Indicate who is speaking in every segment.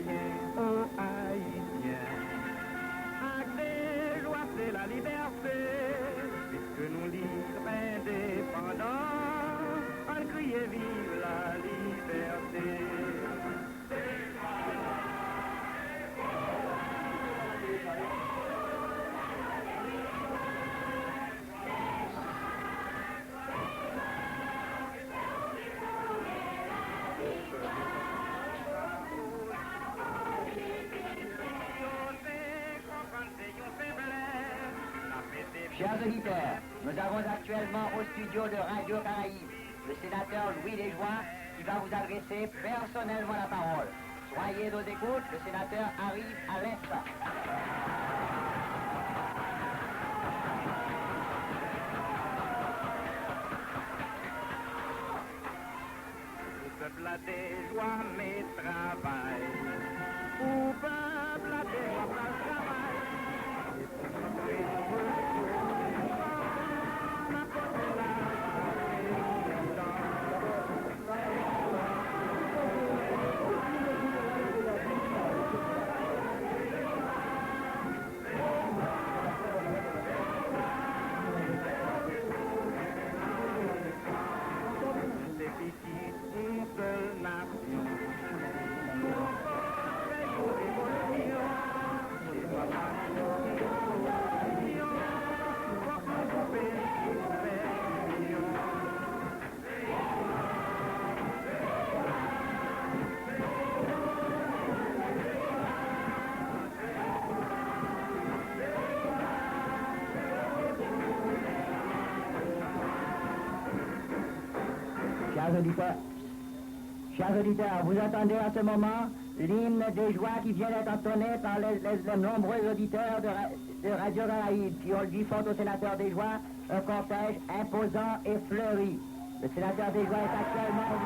Speaker 1: citoyens, aux Haïtiens. Acte des joies, c'est la liberté, puisque nous libres indépendants, on crie vive la liberté.
Speaker 2: Chers auditeurs, nous avons actuellement au studio de Radio Caraïbe le sénateur Louis Desjoints qui va vous adresser personnellement la parole. Soyez aux écoutes, le sénateur arrive à l'instant.
Speaker 1: Le peuple a des joies, mais travaille. Au peuple a des joies, mais travaille.
Speaker 2: Chers auditeurs, vous entendez à ce moment l'hymne des joies qui vient d'être entonné par les nombreux auditeurs de Radio Caraïbe qui ont dit fort au sénateur des joies un cortège imposant et fleuri. Le sénateur des joies est actuellement...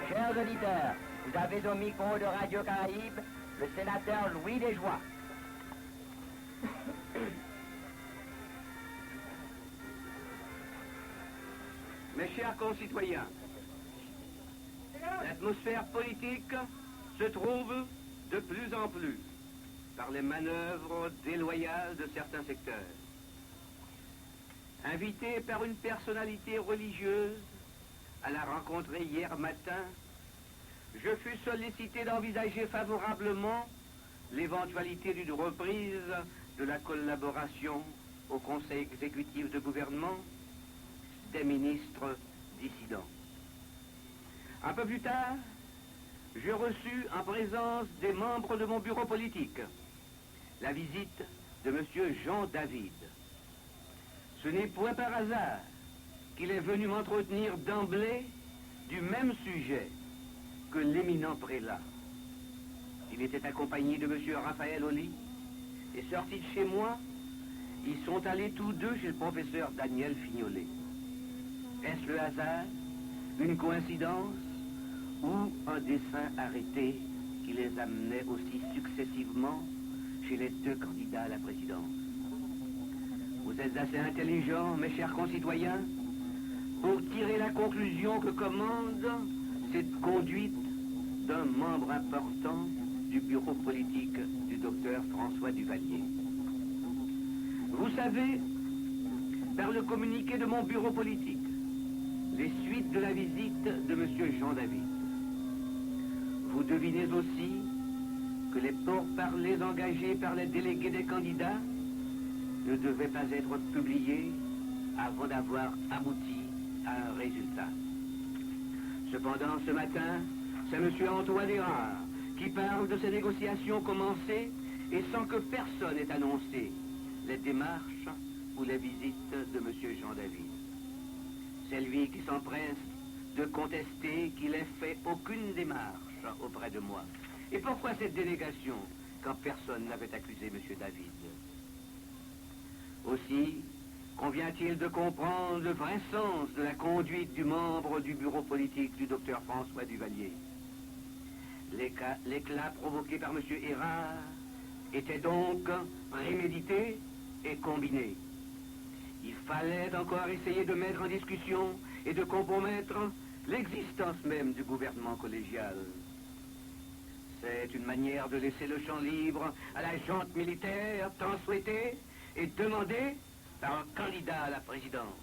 Speaker 2: Chers auditeurs, vous avez au micro de Radio Caraïbe le sénateur Louis Desjoints.
Speaker 3: Mes chers concitoyens, l'atmosphère politique se trouve de plus en plus par les manœuvres déloyales de certains secteurs. Invité par une personnalité religieuse à la rencontrer hier matin, je fus sollicité d'envisager favorablement l'éventualité d'une reprise de la collaboration au Conseil exécutif de gouvernement des ministres dissidents. Un peu plus tard, je reçus en présence des membres de mon bureau politique la visite de M. Jean David. Ce n'est point par hasard qu'il est venu m'entretenir d'emblée du même sujet que l'éminent prélat. Il était accompagné de M. Raphaël Oli, et sortis de chez moi, ils sont allés tous deux chez le professeur Daniel Fignolet. Est-ce le hasard, une coïncidence, ou un dessein arrêté qui les amenait aussi successivement chez les deux candidats à la présidence? Vous êtes assez intelligents, mes chers concitoyens, pour tirer la conclusion que commande cette conduite d'un membre important du bureau politique du docteur François Duvalier. Vous savez, par le communiqué de mon bureau politique, les suites de la visite de M. Jean David. Vous devinez aussi que les pourparlers engagés par les délégués des candidats ne devaient pas être publiés avant d'avoir abouti à un résultat. Cependant, ce matin, c'est M. Antoine Hérard qui parle de ces négociations commencées et sans que personne ait annoncé les démarches ou les visites de M. Jean David. C'est lui qui s'empresse de contester qu'il ait fait aucune démarche auprès de moi. Et pourquoi cette délégation quand personne n'avait accusé M. David? Aussi, convient-il de comprendre le vrai sens de la conduite du membre du bureau politique du docteur François Duvalier. L'éclat provoqué par M. Hérard était donc prémédité et combiné. Il fallait encore essayer de mettre en discussion et de compromettre l'existence même du gouvernement collégial. C'est une manière de laisser le champ libre à la junte militaire tant souhaitée et demandée par un candidat à la présidence.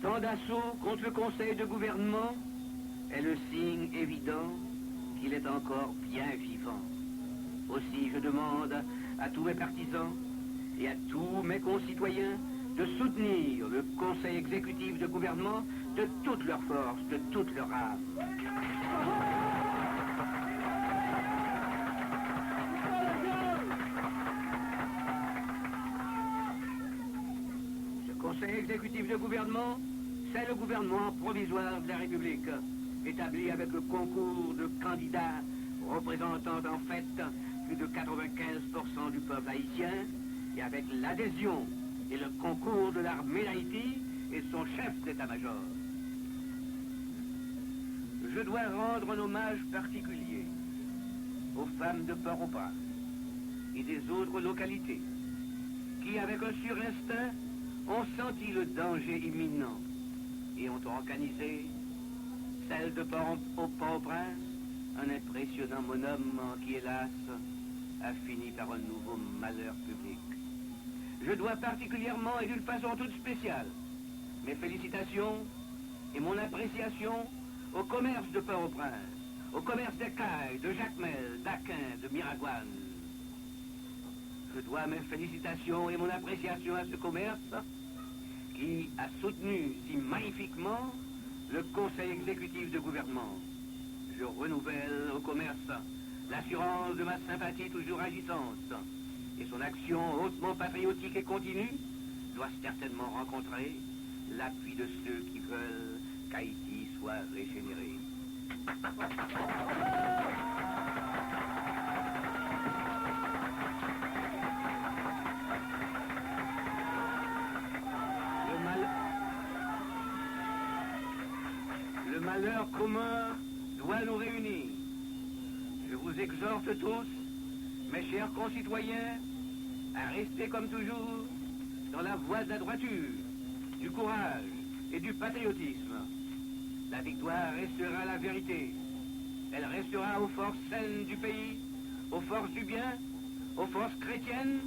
Speaker 3: Tant d'assaut contre le conseil de gouvernement est le signe évident qu'il est encore bien vivant. Aussi, je demande à tous mes partisans et à tous mes concitoyens de soutenir le conseil exécutif de gouvernement de toute leur force, de toute leur âme. Ce conseil exécutif de gouvernement, c'est le gouvernement provisoire de la République, établi avec le concours de candidats représentant en fait plus de 95% du peuple haïtien, et avec l'adhésion et le concours de l'armée d'Haïti et son chef d'état-major. Je dois rendre un hommage particulier aux femmes de Port-au-Prince et des autres localités qui, avec un surinstinct, ont senti le danger imminent et ont organisé, celle de Port-au-Prince, un impressionnant bonhomme qui, hélas, a fini par un nouveau malheur public. Je dois particulièrement et d'une façon toute spéciale mes félicitations et mon appréciation au commerce de Port-au-Prince, au commerce d'Écailles, de Jacmel, d'Aquin, de Miragoâne. Je dois mes félicitations et mon appréciation à ce commerce qui a soutenu si magnifiquement le conseil exécutif de gouvernement. Je renouvelle au commerce l'assurance de ma sympathie toujours agissante, et son action hautement patriotique et continue doit certainement rencontrer l'appui de ceux qui veulent qu'Haïti soit régénéré. Le malheur commun doit nous réunir. Je vous exhorte tous, mes chers concitoyens, à rester comme toujours dans la voie de la droiture, du courage et du patriotisme. La victoire restera la vérité. Elle restera aux forces saines du pays, aux forces du bien, aux forces chrétiennes,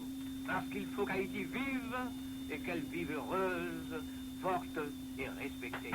Speaker 3: parce qu'il faut qu'Haïti vive et qu'elle vive heureuse, forte et respectée.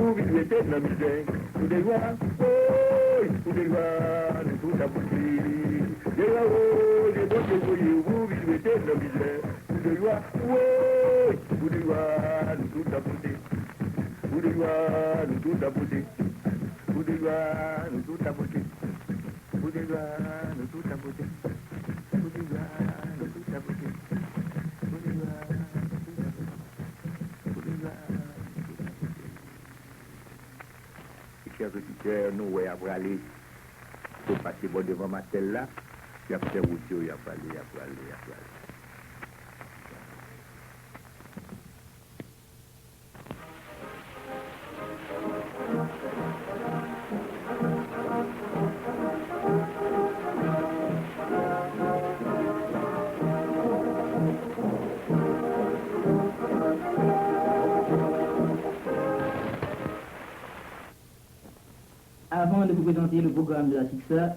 Speaker 4: mettez dans la misère. Vous des lois, oh, vous des lois, nous tout aboutis. Des lois, oh, des bons débrouillés, vous mettez dans la misère. Vous des lois, oh, vous des lois, nous tout aboutis. Vous des lois, nous tout aboutis. Vous des lois, nous tout aboutis. Vous des lois, nous tout aboutis. Vous des lois, nous tout aboutis. Vous des lois, nous tout aboutis. Chers auditeurs, nous avons aller pour passer bon devant ma telle là, il y a fait route, il y a fallu, il y a fallu, il y a fallu.
Speaker 5: Avant de vous présenter le programme de la SICSA,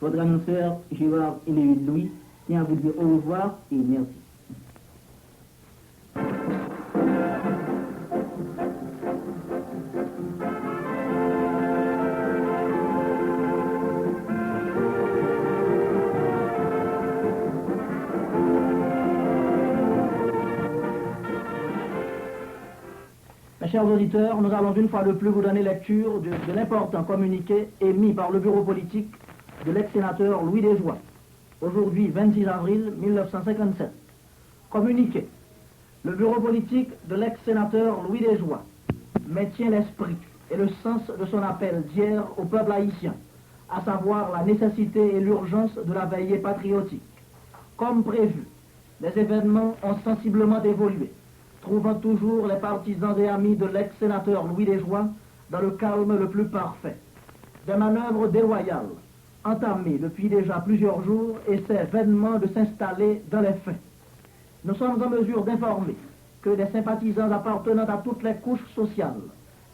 Speaker 5: votre annonceur Gérard Émile Louis tient à vous dire au revoir et merci. Mes chers auditeurs, nous allons une fois de plus vous donner lecture de l'important communiqué émis par le bureau politique de l'ex-sénateur Louis Desjoie, aujourd'hui 26 avril 1957. Communiqué. Le bureau politique de l'ex-sénateur Louis Desjoie maintient l'esprit et le sens de son appel d'hier au peuple haïtien, à savoir la nécessité et l'urgence de la veillée patriotique. Comme prévu, les événements ont sensiblement évolué, trouvant toujours les partisans et amis de l'ex-sénateur Louis Desjoie dans le calme le plus parfait. Des manœuvres déloyales, entamées depuis déjà plusieurs jours, essaient vainement de s'installer dans les faits. Nous sommes en mesure d'informer que des sympathisants appartenant à toutes les couches sociales,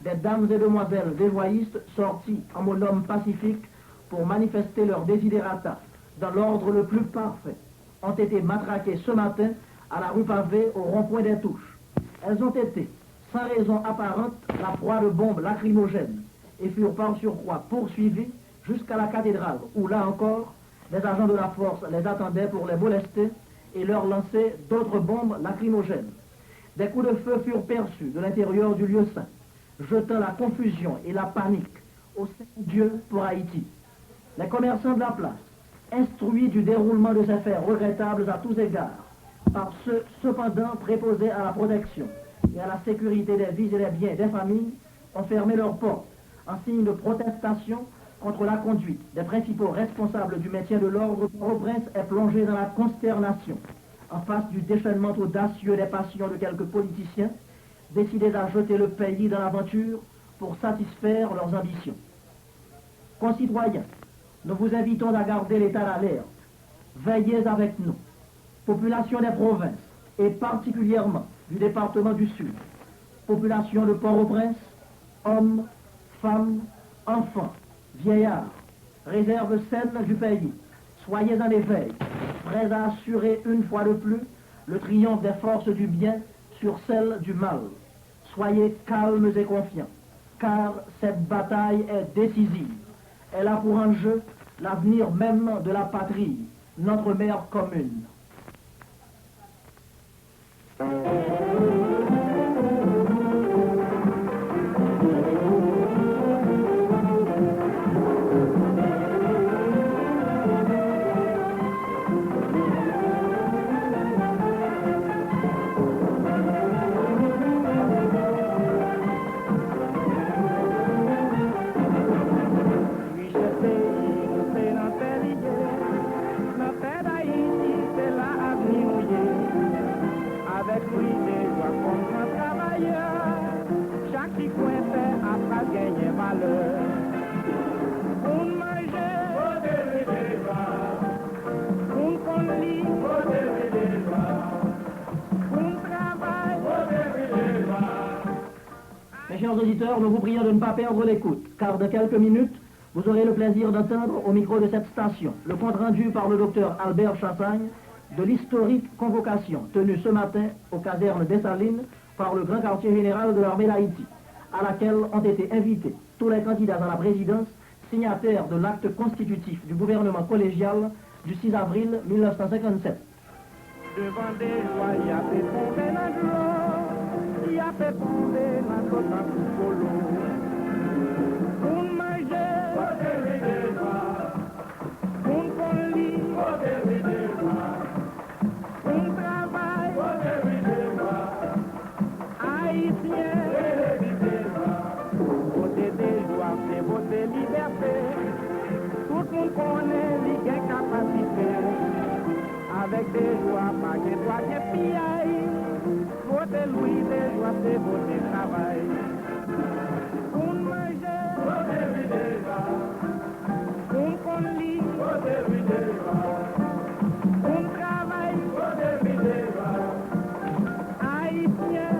Speaker 5: des dames et demoiselles desjoyistes sortis en bonhomme pacifique pour manifester leur desiderata dans l'ordre le plus parfait, ont été matraqués ce matin à la rue Pavée au rond-point des Touches. Elles ont été, sans raison apparente, la proie de bombes lacrymogènes et furent par surcroît poursuivies jusqu'à la cathédrale où, là encore, les agents de la force les attendaient pour les molester et leur lancer d'autres bombes lacrymogènes. Des coups de feu furent perçus de l'intérieur du lieu saint, jetant la confusion et la panique au Saint-Dieu pour Haïti. Les commerçants de la place, instruits du déroulement de ces faits regrettables à tous égards, par ceux cependant préposés à la protection et à la sécurité des vies et des biens des familles, ont fermé leurs portes en signe de protestation contre la conduite des principaux responsables du maintien de l'ordre. Port-au-Prince est plongé dans la consternation en face du déchaînement audacieux des passions de quelques politiciens décidés à jeter le pays dans l'aventure pour satisfaire leurs ambitions. Concitoyens, nous vous invitons à garder l'état d'alerte. Veillez avec nous. Population des provinces, et particulièrement du département du Sud, population de Port-au-Prince, hommes, femmes, enfants, vieillards, réserve saine du pays, soyez en éveil, prêts à assurer une fois de plus le triomphe des forces du bien sur celles du mal. Soyez calmes et confiants, car cette bataille est décisive. Elle a pour enjeu l'avenir même de la patrie, notre mère commune. Mes chers auditeurs, nous vous prions de ne pas perdre l'écoute, car dans quelques minutes, vous aurez le plaisir d'entendre au micro de cette station le compte rendu par le docteur Albert Chassagne de l'historique convocation tenue ce matin aux casernes Dessalines par le grand quartier général de l'armée d'Haïti, à laquelle ont été invités tous les candidats à la présidence signataires de l'acte constitutif du gouvernement collégial du 6 avril 1957.
Speaker 1: Devant des joies, il y a fait tomber la gloire, il y a fait tomber la gloire pour l'eau. Pour manger, pour lit, pour travail, haïtien, voter des joies, c'est voter liberté. Tout le monde connaît les capacités. Avec des joies, pas que toi qui piaille. Voter Louis des joies, c'est voter travail. Pour manger, pour lit, pour travail, haïtien.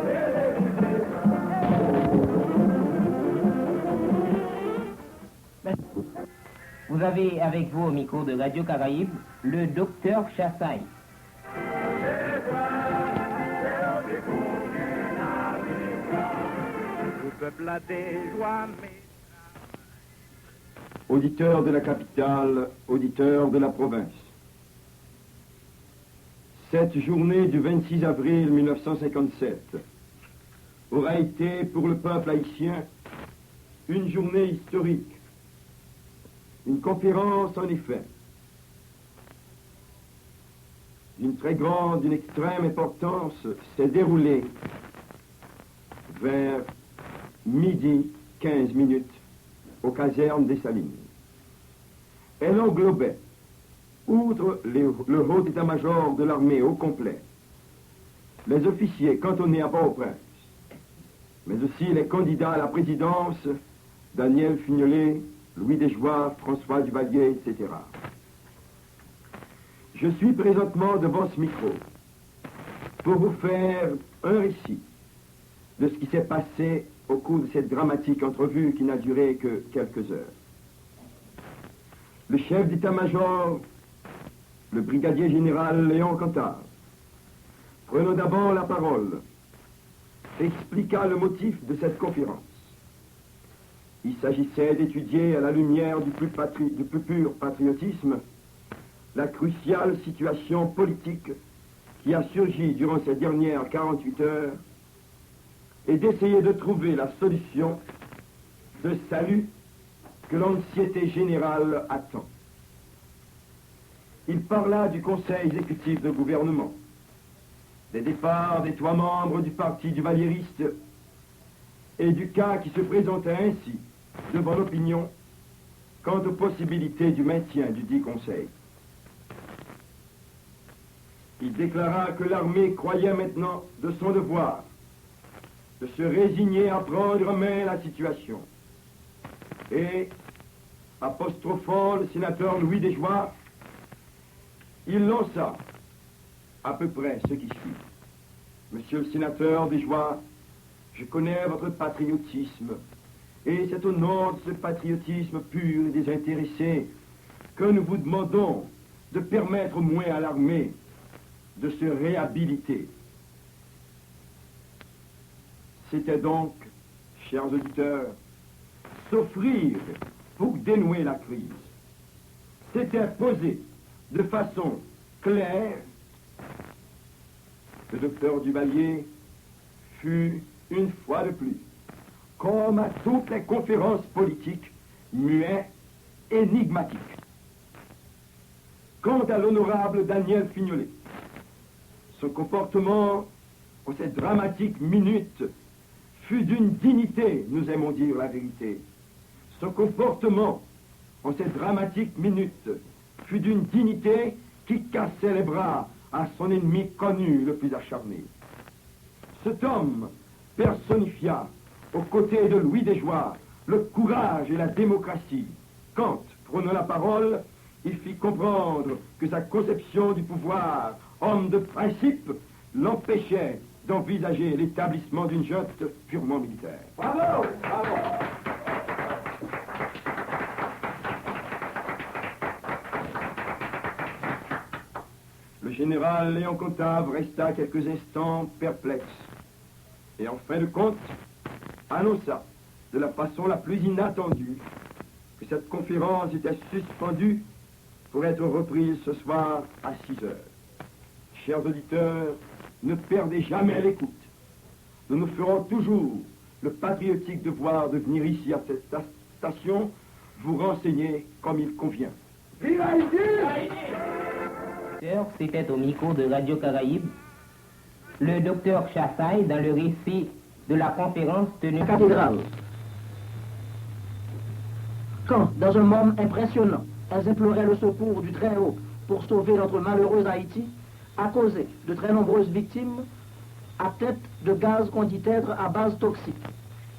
Speaker 6: Vous avez avec vous au micro de Radio Caraïbe le docteur Chassagne.
Speaker 1: Le peuple a des joies, mais...
Speaker 7: Auditeurs de la capitale, auditeurs de la province. Cette journée du 26 avril 1957 aura été pour le peuple haïtien une journée historique. Une conférence, en effet, d'une très grande, d'une extrême importance, s'est déroulée vers midi 15 minutes aux casernes des Salines. Elle englobait, outre le haut état-major de l'armée au complet, les officiers cantonnés à Port-au-Prince, mais aussi les candidats à la présidence, Daniel Fignolet, Louis Desjoie, François Duvalier, etc. Je suis présentement devant ce micro pour vous faire un récit de ce qui s'est passé au cours de cette dramatique entrevue qui n'a duré que quelques heures. Le chef d'état-major, le brigadier général Léon Cantard, prenant d'abord la parole, expliqua le motif de cette conférence. Il s'agissait d'étudier à la lumière du plus pur patriotisme la cruciale situation politique qui a surgi durant ces dernières 48 heures et d'essayer de trouver la solution de salut que l'anxiété générale attend. Il parla du conseil exécutif de gouvernement, des départs des 3 membres du parti du Valliériste et du cas qui se présentait ainsi devant l'opinion quant aux possibilités du maintien du dit conseil. Il déclara que l'armée croyait maintenant de son devoir de se résigner à prendre en main la situation et, apostrophant le sénateur Louis Desjoie, il lança à peu près ce qui suit. Monsieur le sénateur Desjoie, je connais votre patriotisme, et c'est au nom de ce patriotisme pur et désintéressé que nous vous demandons de permettre au moins à l'armée de se réhabiliter. C'était donc, chers auditeurs, s'offrir pour dénouer la crise. C'était poser de façon claire. Le docteur Duvalier fut, une fois de plus, comme à toutes les conférences politiques, muet, énigmatique. Quant à l'honorable Daniel Fignolet, son comportement en cette dramatique minute fut d'une dignité, nous aimons dire la vérité. Son comportement en cette dramatique minute fut d'une dignité qui cassait les bras à son ennemi connu le plus acharné. Cet homme personnifia, aux côtés de Louis Desjoie, le courage et la démocratie, quand, prenant la parole, il fit comprendre que sa conception du pouvoir, homme de principe, l'empêchait d'envisager l'établissement d'une junte purement militaire. Bravo! Bravo! Le général Léon Cantave resta quelques instants perplexe. Et en fin de compte, annonça de la façon la plus inattendue que cette conférence était suspendue pour être reprise ce soir à 6 heures. Chers auditeurs, ne perdez jamais l'écoute. Nous nous ferons toujours le patriotique devoir de venir ici à cette station vous renseigner comme il convient. Vive Haïti!
Speaker 6: C'était au micro de Radio Caraïbe le docteur Chassaille dans le récit de la conférence tenue à la
Speaker 5: cathédrale. Quand, dans un moment impressionnant, elles imploraient le secours du Très-Haut pour sauver notre malheureuse Haïti, à cause de très nombreuses victimes atteintes de gaz qu'on dit être à base toxique.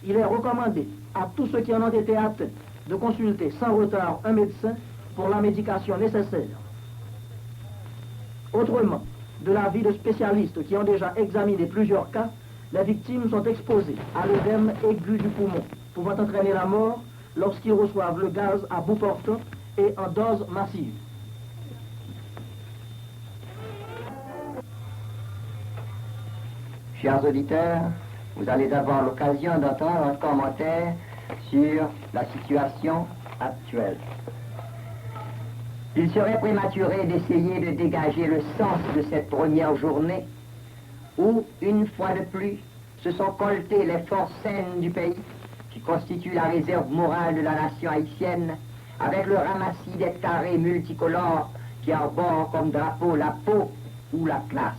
Speaker 5: Il est recommandé à tous ceux qui en ont été atteints de consulter sans retard un médecin pour la médication nécessaire. Autrement, de l'avis de spécialistes qui ont déjà examiné plusieurs cas, les victimes sont exposées à l'œdème aigu du poumon, pouvant entraîner la mort lorsqu'ils reçoivent le gaz à bout portant et en dose massive.
Speaker 2: Chers auditeurs, vous allez avoir l'occasion d'entendre un commentaire sur la situation actuelle. Il serait prématuré d'essayer de dégager le sens de cette première journée où, une fois de plus, se sont coltées les forces saines du pays qui constituent la réserve morale de la nation haïtienne avec le ramassis des carrés multicolores qui arborent comme drapeau la peau ou la classe.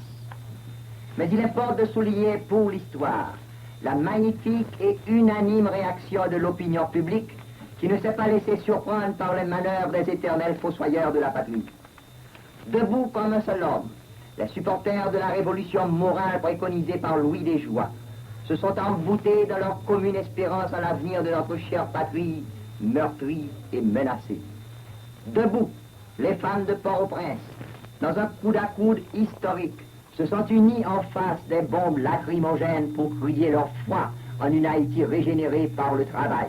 Speaker 2: Mais il importe de souligner pour l'histoire la magnifique et unanime réaction de l'opinion publique qui ne s'est pas laissé surprendre par les manœuvres des éternels fossoyeurs de la patrie. Debout comme un seul homme, les supporters de la révolution morale préconisée par Louis Desjoie se sont emboutés dans leur commune espérance à l'avenir de notre chère patrie, meurtrie et menacée. Debout, les femmes de Port-au-Prince, dans un coude à coude historique, se sont unis en face des bombes lacrymogènes pour crier leur foi en une Haïti régénérée par le travail.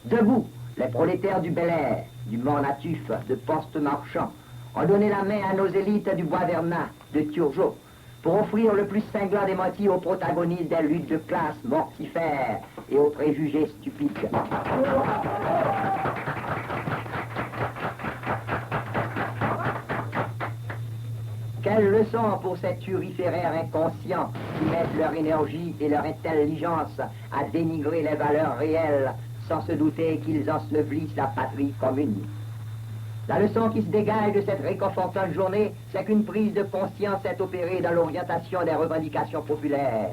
Speaker 2: Debout, les prolétaires du Bel-Air, du Mont-Natuf, de Poste-Marchand, ont donné la main à nos élites du Bois-Vernat, de Turgot, pour offrir le plus cinglant démenti aux protagonistes des luttes de classe mortifères et aux préjugés stupides. Quelle leçon pour ces turiféraires inconscients qui mettent leur énergie et leur intelligence à dénigrer les valeurs réelles sans se douter qu'ils ensevelissent la patrie commune. La leçon qui se dégage de cette réconfortante journée, c'est qu'une prise de conscience est opérée dans l'orientation des revendications populaires.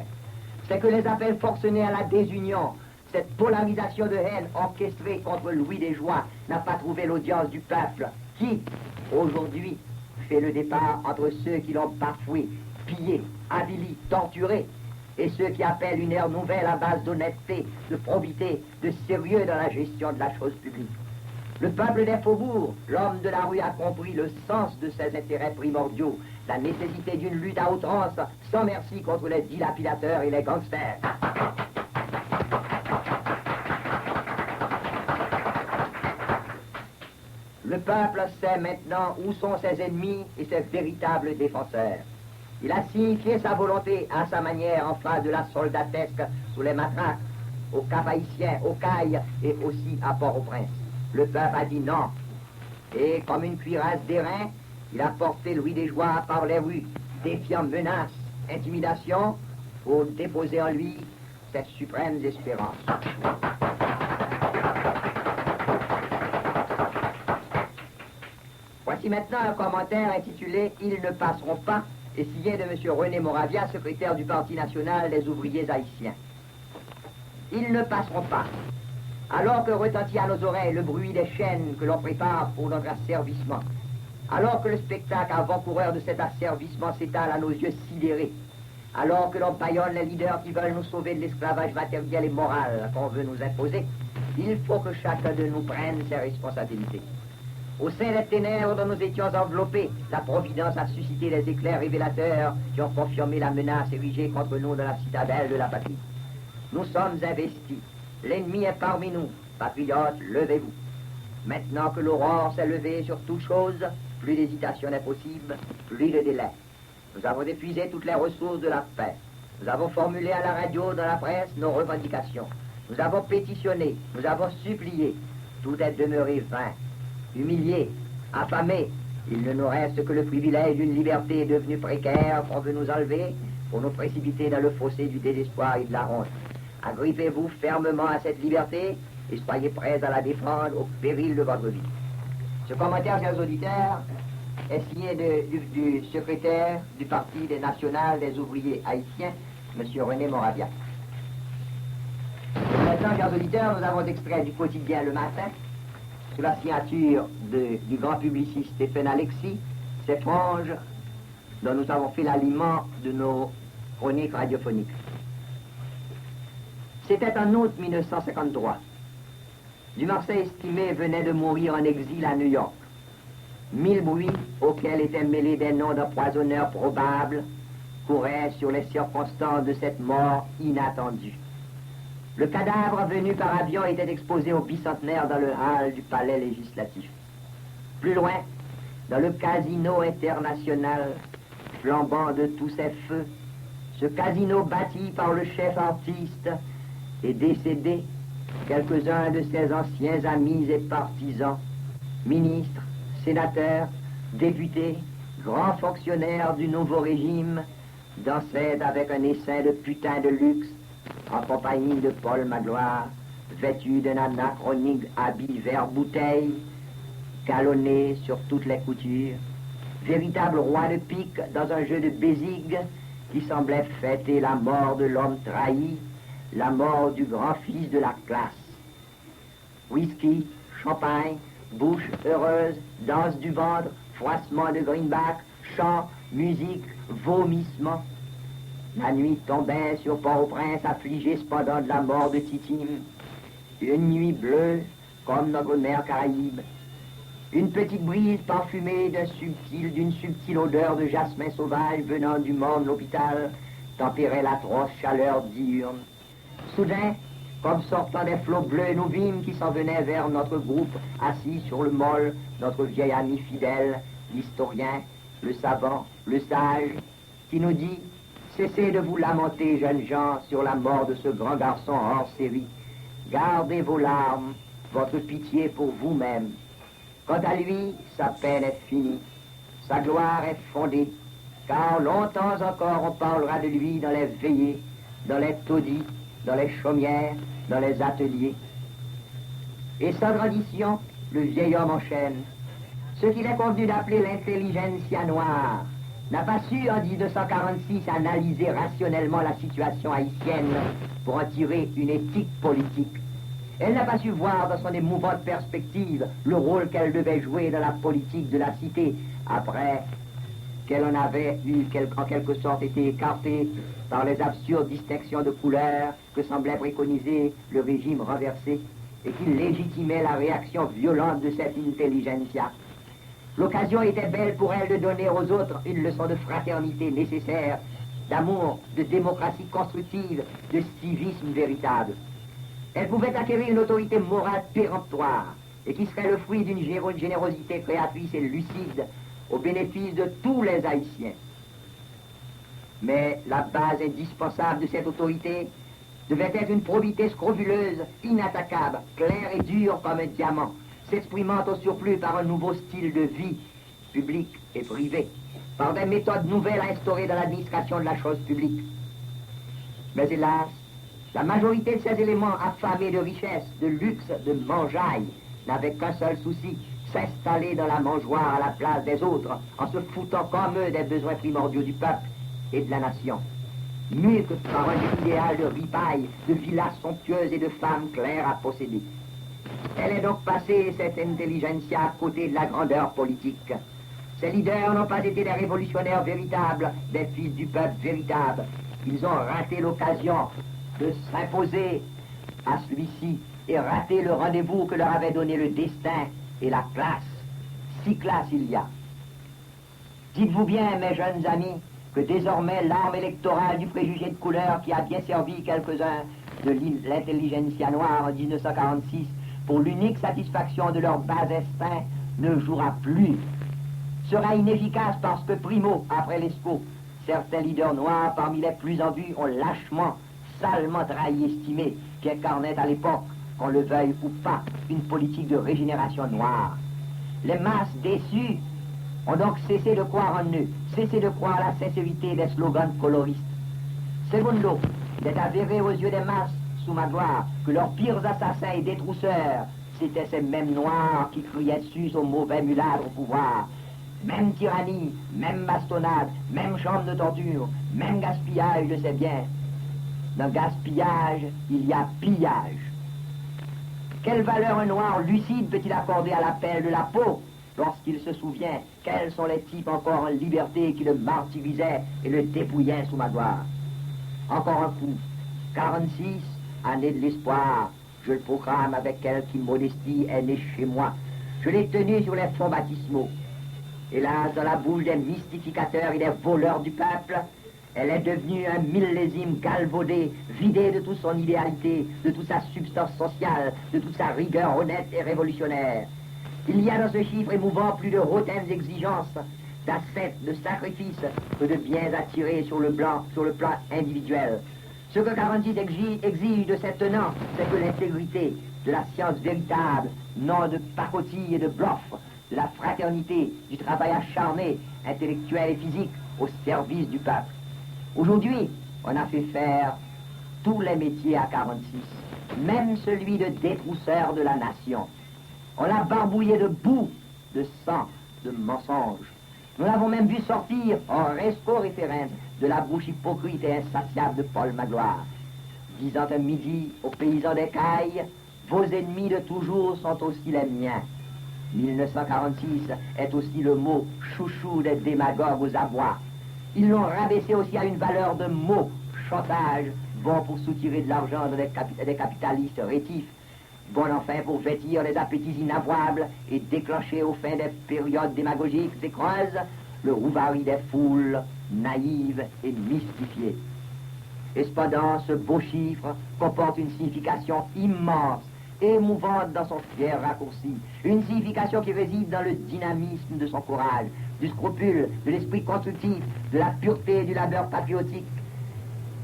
Speaker 2: C'est que les appels forcenés à la désunion, cette polarisation de haine orchestrée contre Louis Desjoie n'a pas trouvé l'audience du peuple qui, aujourd'hui, fait le départ entre ceux qui l'ont bafoué, pillé, avili, torturé, et ceux qui appellent une ère nouvelle à base d'honnêteté, de probité, de sérieux dans la gestion de la chose publique. Le peuple des faubourgs, l'homme de la rue a compris le sens de ses intérêts primordiaux, la nécessité d'une lutte à outrance, sans merci contre les dilapidateurs et les gangsters. Le peuple sait maintenant où sont ses ennemis et ses véritables défenseurs. Il a signifié sa volonté à sa manière en face de la soldatesque sous les matraques, au Cap Haïtien, au Caille et aussi à Port-au-Prince. Le peuple a dit non. Et comme une cuirasse d'airain, il a porté Louis Desjoie par les rues, défiant menaces, intimidations, pour déposer en lui ses suprêmes espérances. Voici maintenant un commentaire intitulé « Ils ne passeront pas » et signé de M. René Moravia, secrétaire du Parti national des ouvriers haïtiens. Ils ne passeront pas. Alors que retentit à nos oreilles le bruit des chaînes que l'on prépare pour notre asservissement, alors que le spectacle avant-coureur de cet asservissement s'étale à nos yeux sidérés, alors que l'on bâillonne les leaders qui veulent nous sauver de l'esclavage matériel et moral qu'on veut nous imposer, il faut que chacun de nous prenne ses responsabilités. Au sein des ténèbres dont nous étions enveloppés, la Providence a suscité les éclairs révélateurs qui ont confirmé la menace érigée contre nous dans la citadelle de la patrie. Nous sommes investis. L'ennemi est parmi nous. Patriotes, levez-vous. Maintenant que l'aurore s'est levée sur toute chose, plus d'hésitation n'est possible, plus de délai. Nous avons épuisé toutes les ressources de la paix. Nous avons formulé à la radio, dans la presse, nos revendications. Nous avons pétitionné, nous avons supplié. Tout est demeuré vain. Humilié, affamé, il ne nous reste que le privilège d'une liberté devenue précaire qu'on veut nous enlever pour nous précipiter dans le fossé du désespoir et de la honte. Agrippez-vous fermement à cette liberté et soyez prêts à la défendre au péril de votre vie. Ce commentaire, chers auditeurs, est signé du secrétaire du Parti des Nationales des ouvriers haïtiens, M. René Moravia. Maintenant, chers auditeurs, nous avons extrait du quotidien Le Matin, sous la signature du grand publiciste Stéphane Alexis, ces franges dont nous avons fait l'aliment de nos chroniques radiophoniques. C'était en août 1953. Dumarsais estimé venait de mourir en exil à New York. 1000 bruits, auxquels étaient mêlés des noms d'empoisonneurs probables, couraient sur les circonstances de cette mort inattendue. Le cadavre venu par avion était exposé au bicentenaire dans le hall du palais législatif. Plus loin, dans le casino international, flambant de tous ses feux, ce casino bâti par le chef artiste est décédé, quelques-uns de ses anciens amis et partisans, ministres, sénateurs, députés, grands fonctionnaires du nouveau régime, dansaient avec un essaim de putain de luxe, en compagnie de Paul Magloire, vêtu d'un anachronique habit vert bouteille, galonné sur toutes les coutures, véritable roi de pique dans un jeu de bésigue qui semblait fêter la mort de l'homme trahi, la mort du grand fils de la classe. Whisky, champagne, bouche heureuse, danse du ventre, froissement de greenback, chant, musique, vomissement. La nuit tombait sur Port-au-Prince, affligé cependant de la mort de Titine. Une nuit bleue, comme notre mer Caraïbe. Une petite brise parfumée d'une subtile odeur de jasmin sauvage venant du monde de l'hôpital tempérait l'atroce chaleur diurne. Soudain, comme sortant des flots bleus, nous vîmes qui s'en venaient vers notre groupe, assis sur le môle, notre vieil ami fidèle, l'historien, le savant, le sage, qui nous dit « Cessez de vous lamenter, jeunes gens, sur la mort de ce grand garçon hors série. Gardez vos larmes, votre pitié pour vous-même. Quant à lui, sa peine est finie, sa gloire est fondée, car longtemps encore on parlera de lui dans les veillées, dans les taudis, dans les chaumières, dans les ateliers. » Et sans tradition, le vieil homme enchaîne. Ce qu'il est convenu d'appeler l'intelligentsia noire n'a pas su en 1946 analyser rationnellement la situation haïtienne pour en tirer une éthique politique. Elle n'a pas su voir dans son émouvante perspective le rôle qu'elle devait jouer dans la politique de la cité après qu'elle en avait eu en quelque sorte été écartée par les absurdes distinctions de couleurs que semblait préconiser le régime renversé et qui légitimait la réaction violente de cette intelligentsia. L'occasion était belle pour elle de donner aux autres une leçon de fraternité nécessaire, d'amour, de démocratie constructive, de civisme véritable. Elle pouvait acquérir une autorité morale péremptoire et qui serait le fruit d'une générosité créatrice et lucide au bénéfice de tous les Haïtiens. Mais la base indispensable de cette autorité devait être une probité scrofuleuse, inattaquable, claire et dure comme un diamant, s'exprimant au surplus par un nouveau style de vie, publique et privée, par des méthodes nouvelles instaurées dans l'administration de la chose publique. Mais hélas, la majorité de ces éléments affamés de richesse, de luxe, de mangeaille, n'avaient qu'un seul souci, s'installer dans la mangeoire à la place des autres, en se foutant comme eux des besoins primordiaux du peuple et de la nation. Mieux que par un idéal de ripaille, de villas somptueuses et de femmes claires à posséder. Elle est donc passée, cette intelligentsia, à côté de la grandeur politique. Ces leaders n'ont pas été des révolutionnaires véritables, des fils du peuple véritable. Ils ont raté l'occasion de s'imposer à celui-ci et raté le rendez-vous que leur avait donné le destin et la classe. 6 classes il y a. Dites-vous bien, mes jeunes amis, que désormais l'arme électorale du préjugé de couleur qui a bien servi quelques-uns de l'intelligentsia noire en 1946 pour l'unique satisfaction de leur bas instinct ne jouera plus. Sera inefficace parce que, primo, après l'ESCO, certains leaders noirs parmi les plus en vue ont lâchement, salement trahi estimé qui incarnait à l'époque, qu'on le veuille ou pas, une politique de régénération noire. Les masses déçues ont donc cessé de croire en eux, cessé de croire à la sincérité des slogans coloristes. Secondo, il est avéré aux yeux des masses, sous ma gloire, que leurs pires assassins et détrousseurs, c'étaient ces mêmes noirs qui criaient sus aux mauvais mulâtres au pouvoir. Même tyrannie, même bastonnade, même chambre de torture, même gaspillage de ses biens. Dans gaspillage, il y a pillage. Quelle valeur un noir lucide peut-il accorder à l'appel de la peau lorsqu'il se souvient quels sont les types encore en liberté qui le martyrisaient et le dépouillaient sous ma gloire? Encore un coup. 46, année de l'espoir. Je le proclame avec quelque immodestie est née chez moi. Je l'ai tenu sur les fonds baptismaux. Hélas, dans la bouche des mystificateurs et des voleurs du peuple, elle est devenue un millésime galvaudé, vidé de toute son idéalité, de toute sa substance sociale, de toute sa rigueur honnête et révolutionnaire. Il y a dans ce chiffre émouvant plus de hautaines exigences, d'ascètes, de sacrifices, que de biens à tirer sur le plan individuel. Ce que 46 exige de ses tenants, c'est que l'intégrité, de la science véritable, non de pacotille et de bluff, de la fraternité, du travail acharné, intellectuel et physique, au service du peuple. Aujourd'hui, on a fait faire tous les métiers à 46, même celui de détrousseur de la nation. On l'a barbouillé de boue, de sang, de mensonges. Nous l'avons même vu sortir en resco référendum de la bouche hypocrite et insatiable de Paul Magloire, disant un midi aux paysans des cailles, vos ennemis de toujours sont aussi les miens. 1946 est aussi le mot chouchou des démagogues aux abois. Ils l'ont rabaissé aussi à une valeur de mot, chantage, bon pour soutirer de l'argent des capitalistes rétifs, bon enfin pour vêtir les appétits inavouables et déclencher au fin des périodes démagogiques et creuses le rouvari des foules naïves et mystifiées. Et cependant, ce beau chiffre comporte une signification immense, émouvante dans son fier raccourci, une signification qui réside dans le dynamisme de son courage, du scrupule, de l'esprit constructif, de la pureté et du labeur patriotique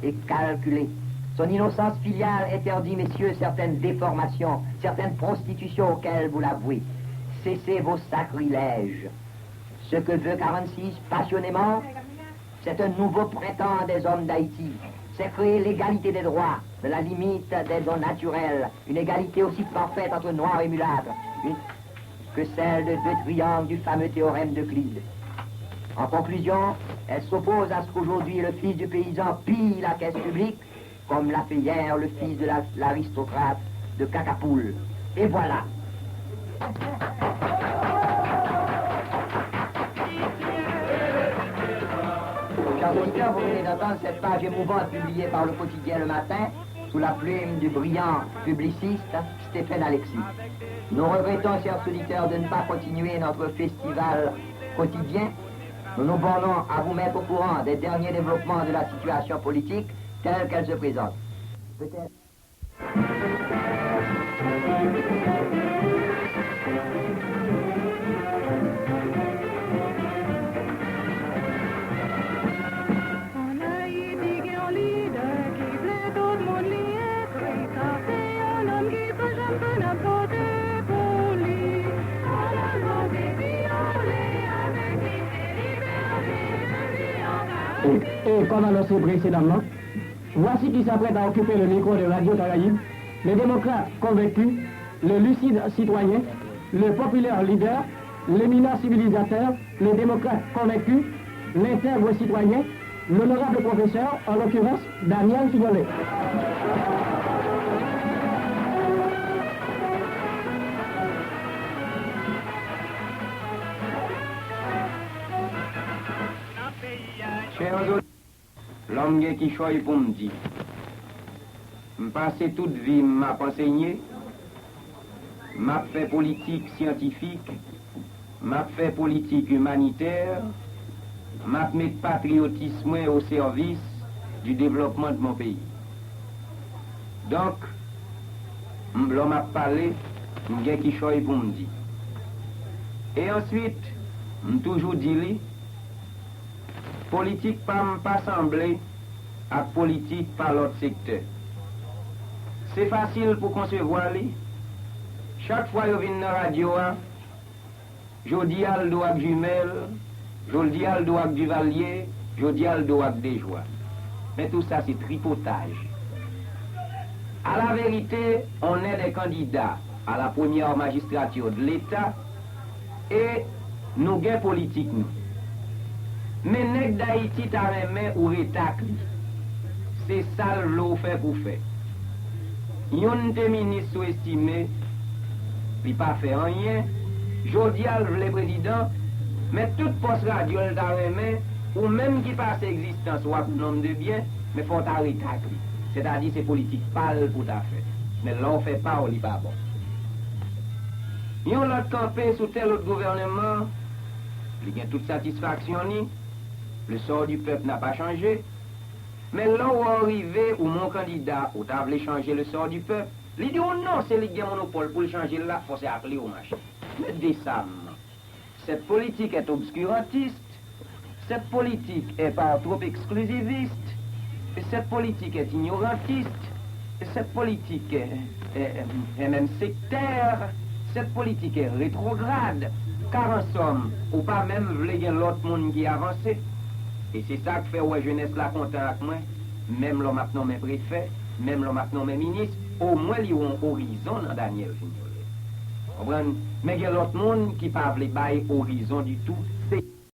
Speaker 2: et calculé. Son innocence filiale interdit, messieurs, certaines déformations, certaines prostitutions auxquelles vous l'avouez. Cessez vos sacrilèges. Ce que veut 46 passionnément, c'est un nouveau printemps des hommes d'Haïti. C'est créer l'égalité des droits, de la limite des dons naturels, une égalité aussi parfaite entre noirs et mulâtres que celle de deux triangles du fameux théorème d'Euclide. En conclusion, elle s'oppose à ce qu'aujourd'hui le fils du paysan pille la caisse publique, comme l'a fait hier le fils de l'aristocrate de Cacapoul. Et voilà. Chers auditeurs, vous venez d'entendre cette page émouvante publiée par le quotidien Le Matin, sous la plume du brillant publiciste Stéphane Alexis. Nous regrettons, chers auditeurs, de ne pas continuer notre festival quotidien. Nous nous bornons à vous mettre au courant des derniers développements de la situation politique telle qu'elle se présente. Peut-être.
Speaker 5: Et comme annoncé précédemment, voici qui s'apprête à occuper le micro de Radio Caraïbe, le démocrate convaincu, le lucide citoyen, le populaire leader, l'éminent civilisateur, le démocrate convaincu, l'intègre citoyen, l'honorable professeur, en l'occurrence Daniel Fignolet.
Speaker 6: Chers auditeurs, l'homme qui choisit pour me dire, me passer toute vie, m'a enseigné, m'a fait politique scientifique, m'a fait politique humanitaire, m'a mis patriotisme au service du développement de mon pays. Donc, l'homme m'a parlé, m'gen qui choisit pour me dire. Et ensuite, m'a toujours dit, politique pas semblé à politique par l'autre secteur. C'est facile pour concevoir les. Chaque fois que je viens dans la radio, je dis à le doigt Jumel, je dis à le doigt Duvalier, je dis à le doigt des joies. Mais tout ça, c'est tripotage. À la vérité, on est des candidats à la première magistrature de l'État et nous gagnons politique nous. Mais nèg d'Haïti t'a remis ou rétacli. C'est ça l'eau fait pour faire. Yon te ministre sous-estimé, il pas fait rien. Jodial le président, mais toute poste radio t'a remis, ou même qui passe existence ou un nombre de biens, mais faut arrêter. C'est-à-dire c'est politique pâle pour ta fait. Mais l'on fait pas, on n'est pas bon. Yon l'autre campé sous tel autre gouvernement, il y a toute satisfaction ni. Le sort du peuple n'a pas changé. Mais là où arrivé, où mon candidat, où t'as voulu changer le sort du peuple, il dit, oh non, c'est les monopole pour le changer là, il faut s'appeler au machin. Mais des sammes, cette politique est obscurantiste, cette politique est pas trop exclusiviste, et cette politique est ignorantiste, et cette politique est même sectaire, cette politique est rétrograde, car en somme, ou pas même voulez l'autre monde qui avance. Et c'est ça que fait ouais jeunesse là content avec moi, même là maintenant mes préfets, même là maintenant mes ministres, au moins ils ont un horizon dans Daniel Fignolet. Mais il y a l'autre monde qui parle pas horizon du tout, c'est